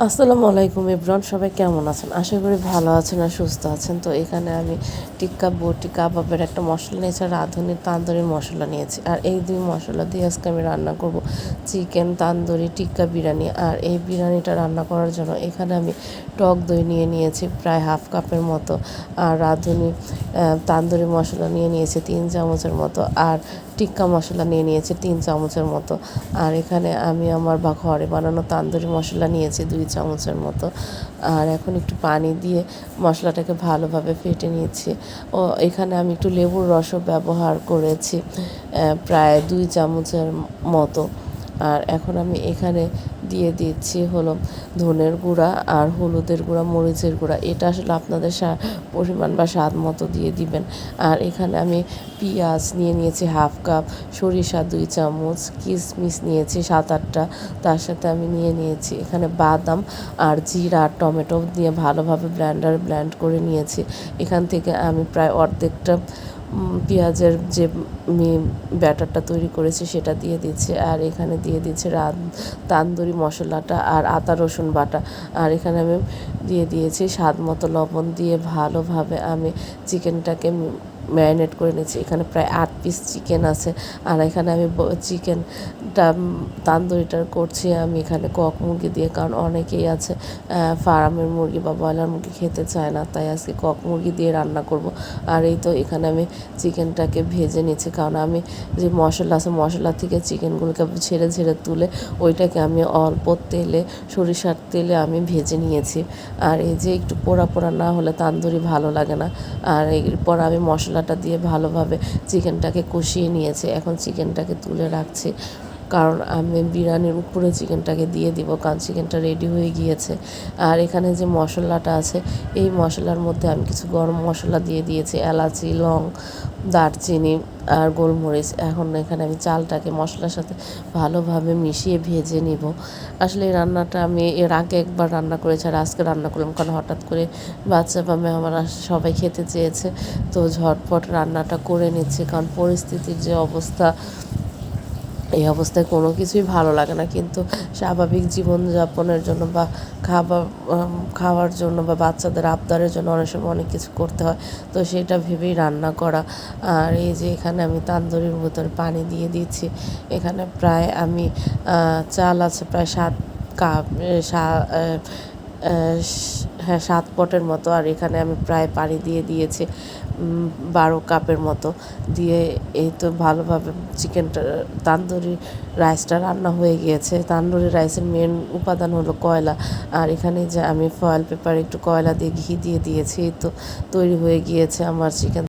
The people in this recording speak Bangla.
আসসালামু আলাইকুম এভরিওয়ান, সবাই কেমন আছেন? আশা করি ভালো আছেন আর সুস্থ আছেন। তো এখানে আমি টিক্কা বটি কাবাবের একটা মশলা নিয়েছি আর রাঁধুনি তান্দুরি মশলা নিয়েছি। আর এই দুই মশলা দিয়ে আজকে আমি রান্না করব চিকেন তান্দুরি টিক্কা বিরিয়ানি। আর এই বিরিয়ানিটা রান্না করার জন্য এখানে আমি টক দই নিয়ে নিয়েছি প্রায় হাফ কাপের মতো, আর রাঁধুনি তান্দুরি মশলা নিয়ে নিয়েছি 3 চামচের মতো, আর টিক্কা মশলা নিয়ে নিয়েছি 3 চামচের মতো। আর এখানে আমি আমার ঘরে বানানো তান্দুরি মশলা নিয়েছি 2 চামচের মতো। আর এখন একটু পানি দিয়ে মশলাটাকে ভালোভাবে ফেটে নিয়েছি। ও এখানে আমি একটু লেবুর রসও ব্যবহার করেছি প্রায় 2 চামচের মতো। আর এখন আমি এখানে দিয়ে দিচ্ছি হলো ধনের গুঁড়া আর হলুদের গুঁড়া, মরিচের গুঁড়া। এটা আসলে আপনাদের পরিমাণ বা স্বাদ মতো দিয়ে দিবেন। আর এখানে আমি পেঁয়াজ নিয়ে নিয়েছি হাফ কাপ, সরিষা 2 চামচ, কিশমিশ নিয়েছি 7-8টা, তার সাথে আমি নিয়ে নিয়েছি এখানে বাদাম আর জিরা আর টমেটো দিয়ে ভালোভাবে ব্লেন্ড করে নিয়েছি। এখান থেকে আমি প্রায় অর্ধেকটা পেঁয়াজের যে ব্যাটারটা তৈরি করেছি সেটা দিয়ে দিচ্ছি। আর এখানে দিয়ে দিচ্ছি তান্দুরি মশলাটা আর আদা রসুন বাটা। আর এখানে আমি দিয়ে দিয়েছি স্বাদ মতো লবণ দিয়ে ভালোভাবে আমি চিকেনটাকে ম্যারিনেট করে নিয়েছি। এখানে প্রায় 8 পিস চিকেন আছে। আর এখানে আমি চিকেনটা তান্দুরিটা করছি আমি এখানে কক মুরগি দিয়ে, কারণ অনেকেই আছে ফার্মের মুরগি বা ব্রয়লার মুরগি খেতে চায় না, তাই আজকে কক মুরগি দিয়ে রান্না করব। আর এই তো এখানে আমি চিকেনটাকে ভেজে নিচ্ছি, কারণ আমি যে মশলা আছে মশলা থেকে চিকেনগুলোকে ছেড়ে ছেড়ে তুলে ওইটাকে আমি অল্প তেলে, সরিষার তেলে আমি ভেজে নিয়েছি। আর এই যে একটু পোড়া পোড়া না হলে তান্দুরি ভালো লাগে না। আর এরপর আমি মশলাটা দিয়ে ভালোভাবে চিকেনটাকে কষিয়ে নিয়েছি। এখন চিকেনটাকে তুলে রাখছি, কারণ আমি বিরিয়ানির উপরে চিকেনটাকে দিয়ে দিব, কারণ চিকেনটা রেডি হয়ে গিয়েছে। আর এখানে যে মশলাটা আছে এই মশলার মধ্যে আমি কিছু গরম মশলা দিয়ে দিয়েছি, এলাচি, লং, দারচিনি আর গোলমরিচ। এখন এখানে আমি চালটাকে মশলার সাথে ভালোভাবে মিশিয়ে ভেজে নিব। আসলে এই রান্নাটা আমি এর আগে একবার রান্না করেছি আর আজকে রান্না করলাম, কারণ হঠাৎ করে বাচ্চা বা মেহমান সবাই খেতে চেয়েছে, তো ঝটপট রান্নাটা করে নিচ্ছে। কারণ পরিস্থিতির যে অবস্থা, এই অবস্থায় কোনো কিছুই ভালো লাগে না, কিন্তু স্বাভাবিক জীবনযাপনের জন্য বা খাওয়ার জন্য বা বাচ্চাদের আবদারের জন্য অনেক সময় অনেক কিছু করতে হয়, তো সেটা ভেবেই রান্না করা। আর এই যে এখানে আমি তান্দুরির ভিতরে পানি দিয়ে দিচ্ছি। এখানে প্রায় আমি চাল আছে প্রায় 7 কাপ, হ্যাঁ 7 পটের মতো। আর এখানে আমি প্রায় পানি দিয়ে দিয়েছি 12 কাপের মতো দিয়ে। এই তো ভালোভাবে চিকেনটা তান্দুরি রাইসটা রান্না হয়ে গিয়েছে। তান্দুরি রাইসের মেন উপাদান হলো কয়লা। আর এখানে যে আমি ফয়েল পেপারে একটু কয়লা দিয়ে ঘি দিয়ে দিয়েছি, তো তৈরি হয়ে গিয়েছে আমার চিকেন